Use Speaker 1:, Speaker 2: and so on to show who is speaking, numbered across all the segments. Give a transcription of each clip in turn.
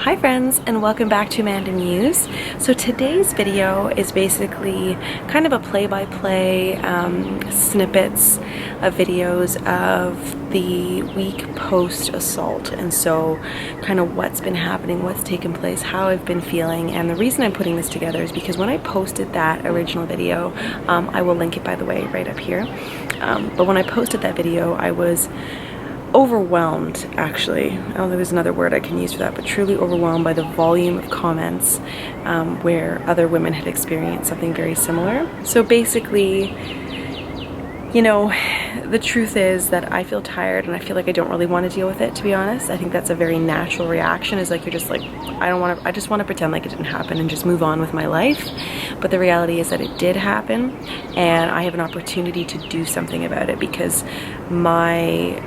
Speaker 1: Hi friends, and welcome back to AmandaMuse. So today's video is basically kind of a play-by-play snippets of videos of the week post-assault, and so kind of what's been happening, what's taken place, how I've been feeling. And the reason I'm putting this together is because when I posted that original video, I will link it by the way right up here, but when I posted that video I was overwhelmed, actually. I don't think there's another word I can use for that, but truly overwhelmed by the volume of comments where other women had experienced something very similar. So basically, you know, the truth is that I feel tired and I feel like I don't really want to deal with it, to be honest. I think that's a very natural reaction, is like you're just like, I just want to pretend like it didn't happen and just move on with my life. But the reality is that it did happen, and I have an opportunity to do something about it because my,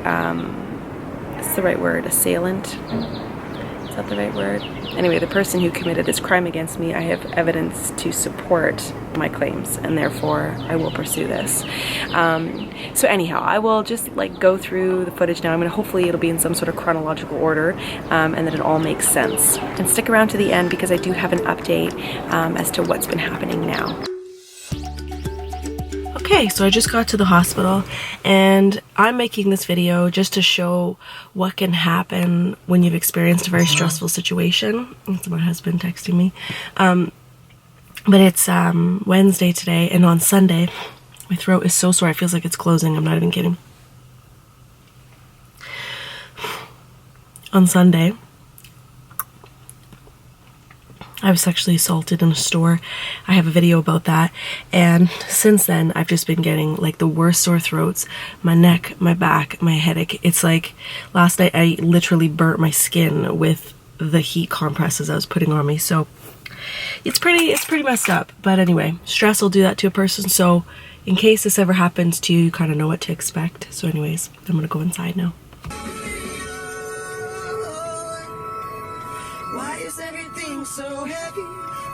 Speaker 1: what's the right word, assailant? Is that the right word? Anyway, the person who committed this crime against me, I have evidence to support my claims, and therefore I will pursue this. So anyhow, I will just like go through the footage now. Hopefully it'll be in some sort of chronological order, and that it all makes sense. And stick around to the end because I do have an update as to what's been happening now. Okay, so I just got to the hospital and I'm making this video just to show what can happen when you've experienced a very stressful situation. That's my husband texting me. But it's Wednesday today, and on Sunday, my throat is so sore, it feels like it's closing, I'm not even kidding. On Sunday, I was sexually assaulted in a store. I have a video about that, and since then I've just been getting like the worst sore throats, my neck, my back, my headache. It's like last night I literally burnt my skin with the heat compresses I was putting on me, so it's pretty messed up. But anyway, stress will do that to a person, so in case this ever happens to you, you kind of know what to expect. So anyways, I'm gonna go inside now.
Speaker 2: Why is everything so heavy?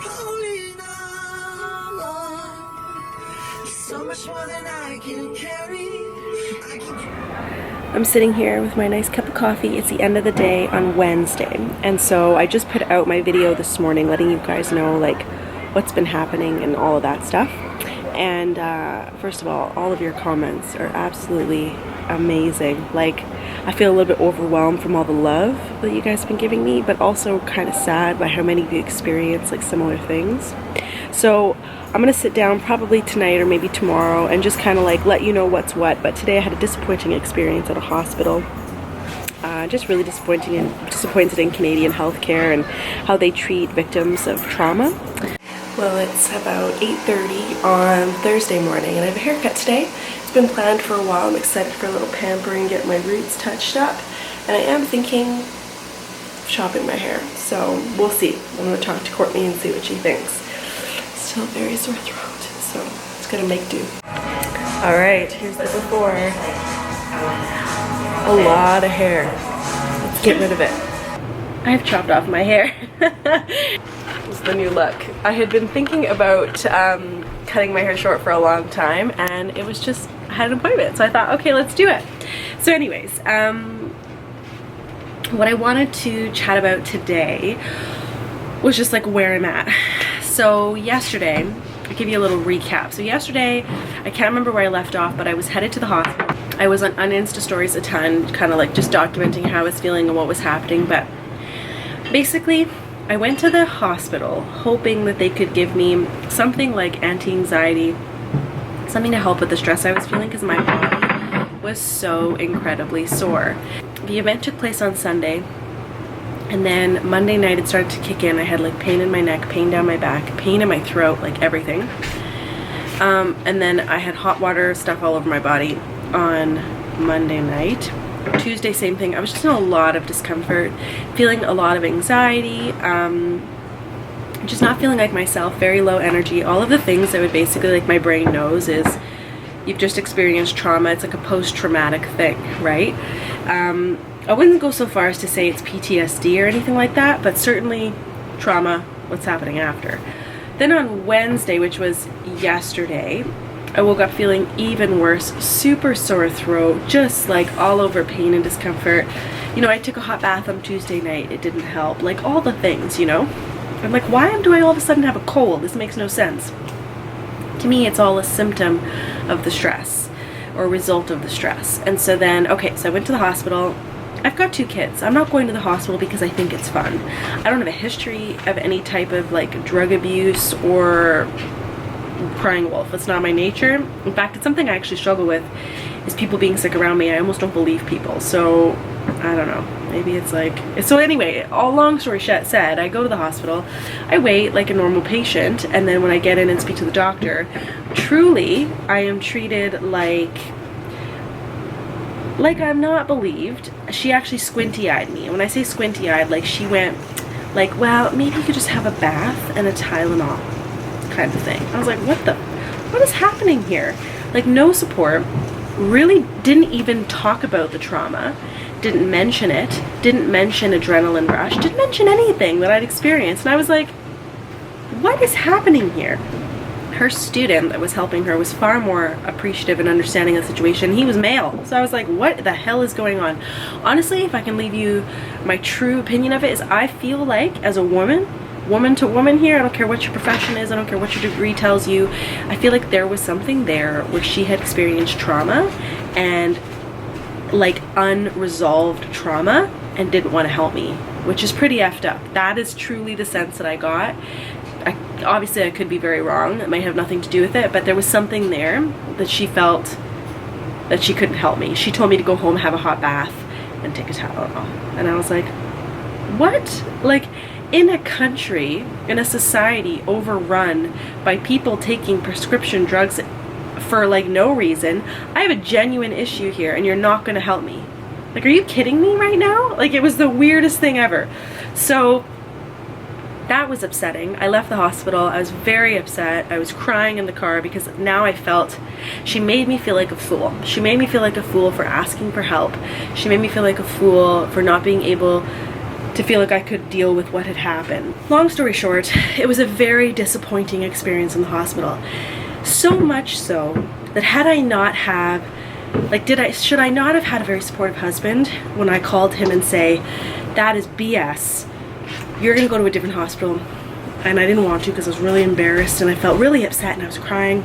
Speaker 2: Holding on. So much more than I can carry.
Speaker 1: I'm sitting here with my nice cup of coffee. It's the end of the day on Wednesday, and so I just put out my video this morning letting you guys know like what's been happening and all of that stuff. And first of all of your comments are absolutely amazing. Like, I feel a little bit overwhelmed from all the love that you guys have been giving me, but also kind of sad by how many of you experience like similar things. So I'm gonna sit down probably tonight or maybe tomorrow and just kind of like let you know what's what. But today I had a disappointing experience at a hospital. Just really disappointed in Canadian healthcare and how they treat victims of trauma. Well, it's about 8:30 on Thursday morning and I have a haircut today. It's been planned for a while. I'm excited for a little pampering, get my roots touched up, and I am thinking of chopping my hair. So we'll see. I'm going to talk to Courtney and see what she thinks. Still very sore throat, so it's gonna make do. Alright, here's the before. A lot of hair. Let's get rid of it. I've chopped off my hair. This is the new look. I had been thinking about cutting my hair short for a long time, and it was just, I had an appointment, so I thought, okay, let's do it. So anyways, what I wanted to chat about today was just like where I'm at. So yesterday, I'll give you a little recap. So yesterday, I can't remember where I left off, but I was headed to the hospital. I was on Insta stories a ton, kind of like just documenting how I was feeling and what was happening. But basically, I went to the hospital hoping that they could give me something like anti-anxiety, something to help with the stress I was feeling because my body was so incredibly sore. The event took place on Sunday. And then Monday night it started to kick in. I had like pain in my neck, pain down my back, pain in my throat, like everything. And then I had hot water stuff all over my body on Monday night. Tuesday, same thing. I was just in a lot of discomfort, feeling a lot of anxiety, just not feeling like myself, very low energy. All of the things that would basically like my brain knows is you've just experienced trauma. It's like a post-traumatic thing, right? I wouldn't go so far as to say it's PTSD or anything like that, but certainly trauma, what's happening after. Then on Wednesday, which was yesterday, I woke up feeling even worse, super sore throat, just like all over pain and discomfort. You know, I took a hot bath on Tuesday night, it didn't help. Like, all the things, you know? I'm like, why do I all of a sudden have a cold? This makes no sense. To me, it's all a symptom of the stress, or a result of the stress. And so then, okay, so I went to the hospital. I've got 2 kids. I'm not going to the hospital because I think it's fun. I don't have a history of any type of like drug abuse or crying wolf. It's not my nature. In fact, it's something I actually struggle with, is people being sick around me. I almost don't believe people. So I don't know, maybe it's like, so anyway, all long story said, I go to the hospital, I wait like a normal patient, and then when I get in and speak to the doctor, truly I am treated like I'm not believed. She actually squinty-eyed me. When I say squinty-eyed, like she went like, well, maybe you could just have a bath and a Tylenol kind of thing. I was like, what is happening here? Like, no support, really didn't even talk about the trauma, didn't mention it, didn't mention adrenaline rush, didn't mention anything that I'd experienced. And I was like, what is happening here? Her student that was helping her was far more appreciative and understanding of the situation. He was male. So I was like, what the hell is going on? Honestly, if I can leave you my true opinion of it, is I feel like as a woman to woman here, I don't care what your profession is, I don't care what your degree tells you, I feel like there was something there where she had experienced trauma and like unresolved trauma and didn't want to help me, which is pretty effed up. That is truly the sense that I got. Obviously I could be very wrong, it might have nothing to do with it, but there was something there that she felt that she couldn't help me. She told me to go home, have a hot bath, and take a Tylenol. And I was like, what? Like, in a country, in a society overrun by people taking prescription drugs for like no reason, I have a genuine issue here and you're not gonna help me. Like, are you kidding me right now? Like, it was the weirdest thing ever. So that was upsetting. I left the hospital, I was very upset. I was crying in the car because now I felt, she made me feel like a fool. She made me feel like a fool for asking for help. She made me feel like a fool for not being able to feel like I could deal with what had happened. Long story short, it was a very disappointing experience in the hospital. So much so that had I not have, like, should I not have had a very supportive husband when I called him and say, that is BS, you're gonna go to a different hospital. And I didn't want to because I was really embarrassed and I felt really upset and I was crying.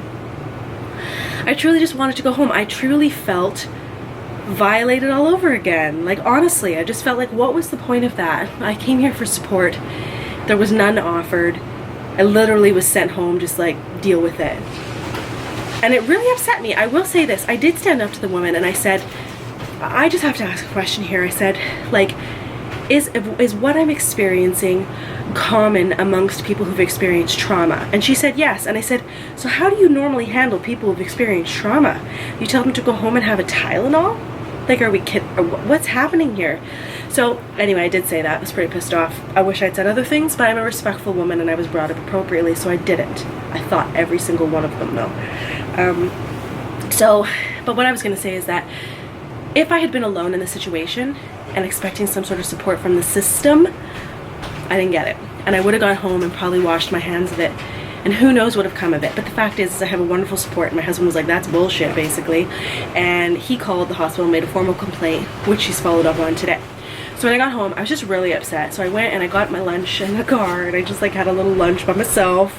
Speaker 1: I truly just wanted to go home. I truly felt violated all over again. Like, honestly, I just felt like, what was the point of that? I came here for support. There was none offered. I literally was sent home, just like, deal with it. And it really upset me. I will say this, I did stand up to the woman and I said, I just have to ask a question here. I said, like, is what I'm experiencing common amongst people who've experienced trauma? And she said yes. And I said, so how do you normally handle people who've experienced trauma? You tell them to go home and have a Tylenol? Like, are we kidding? What's happening here? So anyway, I did say that. I was pretty pissed off. I wish I'd said other things, but I'm a respectful woman and I was brought up appropriately, so I didn't. I thought every single one of them though. But what I was gonna say is that if I had been alone in this situation and expecting some sort of support from the system, I didn't get it. And I would have gone home and probably washed my hands of it. And who knows what would have come of it. But the fact is I have a wonderful support. My husband was like, that's bullshit, basically. And he called the hospital and made a formal complaint, which he's followed up on today. So when I got home, I was just really upset. So I went and I got my lunch in the car and I just like had a little lunch by myself,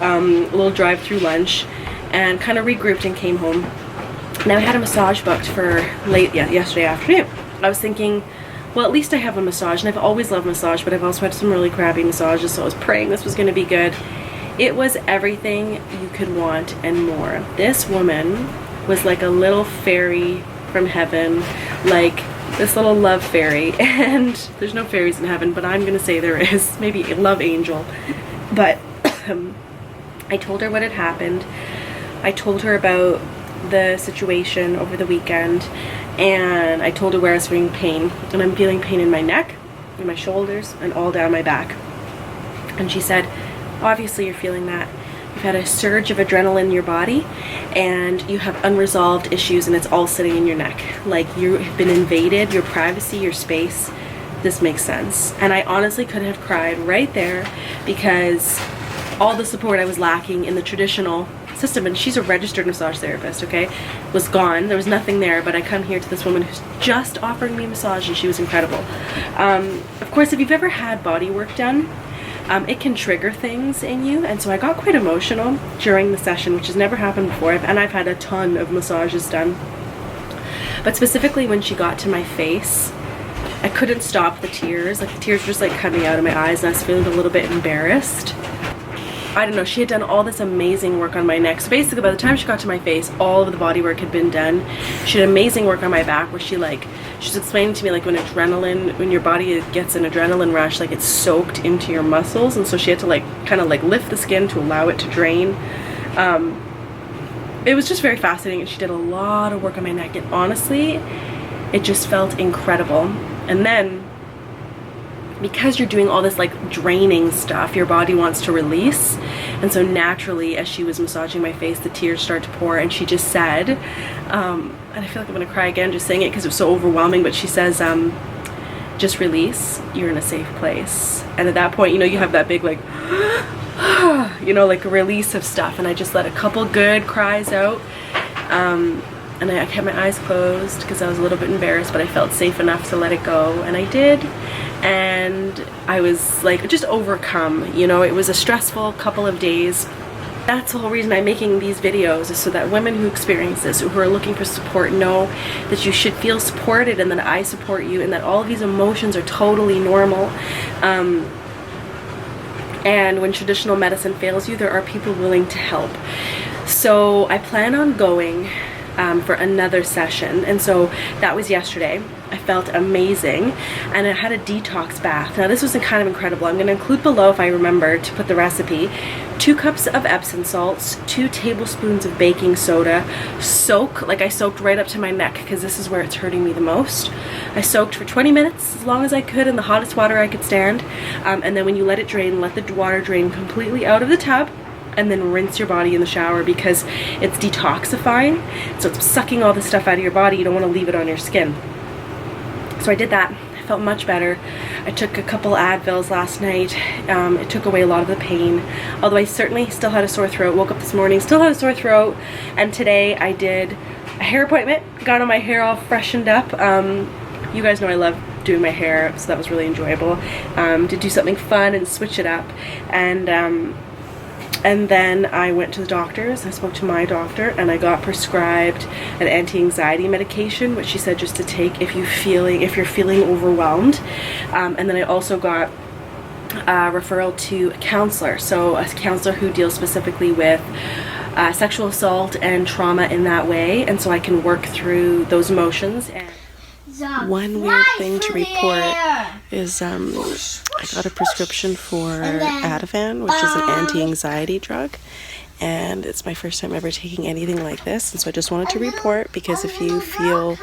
Speaker 1: a little drive-through lunch, and kind of regrouped and came home. Now I had a massage booked for yesterday afternoon. I was thinking, well, at least I have a massage, and I've always loved massage, but I've also had some really crappy massages, so I was praying this was gonna be good. It was everything you could want and more. This woman was like a little fairy from heaven, like this little love fairy, and there's no fairies in heaven, but I'm gonna say there is, maybe a love angel. But I told her what had happened. I told her about the situation over the weekend, and I told her where I was feeling pain, and I'm feeling pain in my neck, in my shoulders, and all down my back. And she said, obviously you're feeling that. You've had a surge of adrenaline in your body, and you have unresolved issues, and it's all sitting in your neck. Like, you have been invaded, your privacy, your space. This makes sense. And I honestly could have cried right there, because all the support I was lacking in the traditional system, and she's a registered massage therapist, okay, was gone. There was nothing there, but I come here to this woman who's just offering me a massage, and she was incredible. Of course, if you've ever had body work done, it can trigger things in you, and so I got quite emotional during the session, which has never happened before, and I've had a ton of massages done. But specifically when she got to my face, I couldn't stop the tears. Like, the tears were just like coming out of my eyes, and I was feeling a little bit embarrassed. I don't know, she had done all this amazing work on my neck. So basically by the time she got to my face, all of the body work had been done. She had amazing work on my back where she's explaining to me like when your body gets an adrenaline rush, like it's soaked into your muscles, and so she had to like kind of like lift the skin to allow it to drain. It was just very fascinating, and she did a lot of work on my neck, and honestly, it just felt incredible. And then, because you're doing all this like draining stuff, your body wants to release, and so naturally as she was massaging my face, the tears start to pour, and she just said, and I feel like I'm gonna cry again just saying it because it was so overwhelming, but she says, just release, you're in a safe place. And at that point, you know, you have that big like you know, like a release of stuff, and I just let a couple good cries out, and I kept my eyes closed because I was a little bit embarrassed, but I felt safe enough to let it go, and I did. And I was like just overcome, you know. It was a stressful couple of days. That's the whole reason I'm making these videos, is so that women who experience this, who are looking for support, know that you should feel supported, and that I support you, and that all of these emotions are totally normal. And when traditional medicine fails you, there are people willing to help. So I plan on going for another session, and so that was yesterday. I felt amazing, and I had a detox bath. Now this was kind of incredible. I'm going to include below, if I remember to put the recipe, 2 cups of Epsom salts, 2 tablespoons of baking soda. I soaked right up to my neck because this is where it's hurting me the most. I soaked for 20 minutes, as long as I could, in the hottest water I could stand, and then when you let it drain, let the water drain completely out of the tub, and then rinse your body in the shower because it's detoxifying, so it's sucking all the stuff out of your body. You don't want to leave it on your skin. So I did that. I felt much better. I took a couple Advils last night. It took away a lot of the pain, although I certainly still had a sore throat. Woke up this morning, still had a sore throat, and today I did a hair appointment, got all my hair all freshened up. You guys know I love doing my hair, so that was really enjoyable, to do something fun and switch it up. And then I went to the doctor's. I spoke to my doctor, and I got prescribed an anti-anxiety medication, which she said just to take if you're feeling overwhelmed. And then I also got a referral to a counselor, so a counselor who deals specifically with sexual assault and trauma in that way, and so I can work through those emotions. And one weird thing to report is I got a prescription for Ativan, which is an anti-anxiety drug, and it's my first time ever taking anything like this, and so I just wanted to report, because if you feel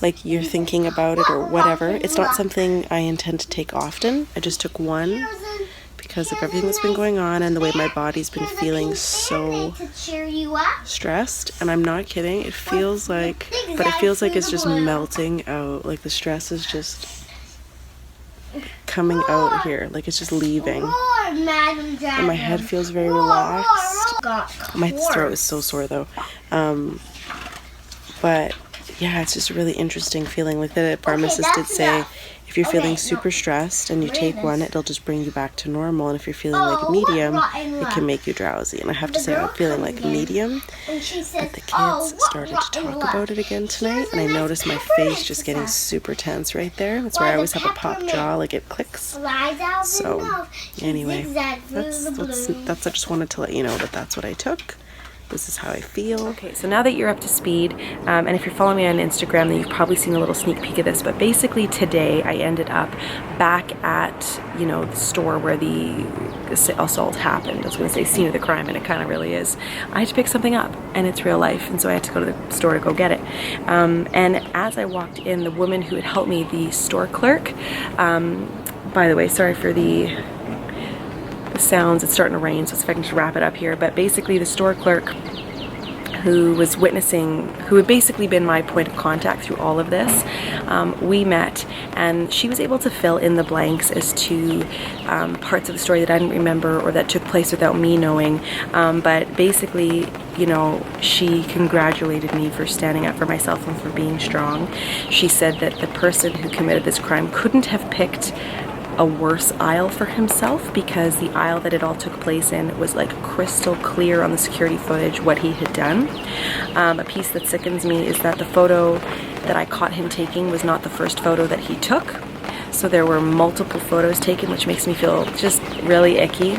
Speaker 1: like you're thinking about it or whatever, it's not something I intend to take often. I just took one because of everything that's been going on and the way my body's been feeling so stressed, and I'm not kidding. It feels like it's just melting out. Like the stress is just coming out here, like it's just leaving, and my head feels very relaxed. My throat is so sore though, but yeah, it's just a really interesting feeling. Like the pharmacist did say, if you're feeling super stressed and you take one, it'll just bring you back to normal. And if you're feeling like medium, it can make you drowsy. And I have to say, I'm feeling like medium. But the kids started to talk about it again tonight, and I noticed my face just getting super tense right there. That's where I always have a pop jaw, like it clicks. So anyway, that's I just wanted to let you know that that's what I took. This is how I feel. Okay, so now that you're up to speed, and if you're following me on Instagram, then you've probably seen a little sneak peek of this, but basically today I ended up back at, you know, the store where the assault happened. I was going to say scene of the crime, and it kind of really is. I had to pick something up, and it's real life, and so I had to go to the store to go get it. And as I walked in, the woman who had helped me, the store clerk, by the way, sorry for the sounds, it's starting to rain, so it's if I can just wrap it up here, but basically the store clerk who was witnessing, who had basically been my point of contact through all of this. We met, and she was able to fill in the blanks as to parts of the story that I didn't remember or that took place without me knowing. But basically, you know, she congratulated me for standing up for myself and for being strong. She said that the person who committed this crime couldn't have picked a worse aisle for himself, because the aisle that it all took place in was like crystal clear on the security footage what he had done. A piece that sickens me is that the photo that I caught him taking was not the first photo that he took. So there were multiple photos taken, which makes me feel just really icky.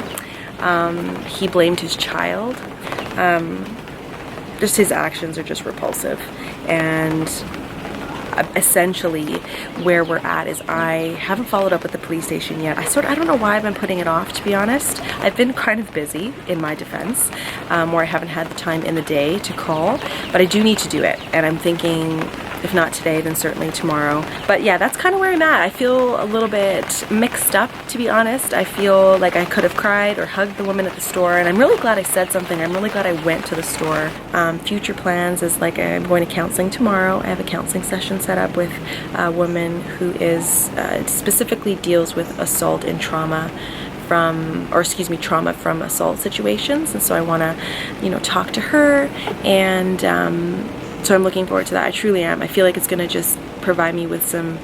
Speaker 1: He blamed his child. Just his actions are just repulsive. And essentially where we're at is I haven't followed up with the police station yet. I don't know why I've been putting it off, to be honest. I've been kind of busy, in my defense, where I haven't had the time in the day to call, but I do need to do it, and I'm thinking if not today, then certainly tomorrow. But yeah, that's kind of where I'm at. I feel a little bit mixed up, to be honest. I feel like I could have cried or hugged the woman at the store, and I'm really glad I said something. I'm really glad I went to the store. Future plans is, like, I'm going to counseling tomorrow. I have a counseling session set up with a woman who is specifically deals with assault and trauma trauma from assault situations, and so I want to, you know, talk to her, and so I'm looking forward to that. I truly am. I feel like it's gonna just provide me with some,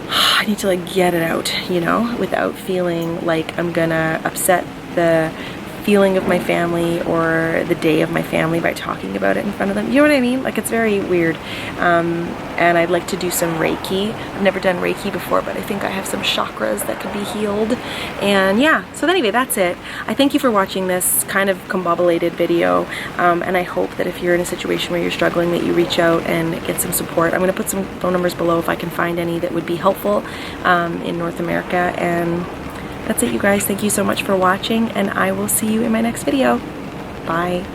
Speaker 1: I need to like get it out, you know, without feeling like I'm gonna upset the feeling of my family or the day of my family by talking about it in front of them. You know what I mean? Like, it's very weird. And I'd like to do some Reiki. I've never done Reiki before, but I think I have some chakras that could be healed. And yeah, so anyway, that's it. I thank you for watching this kind of combobulated video. And I hope that if you're in a situation where you're struggling, that you reach out and get some support. I'm gonna put some phone numbers below if I can find any that would be helpful in North America. And that's it, you guys. Thank you so much for watching, and I will see you in my next video. Bye.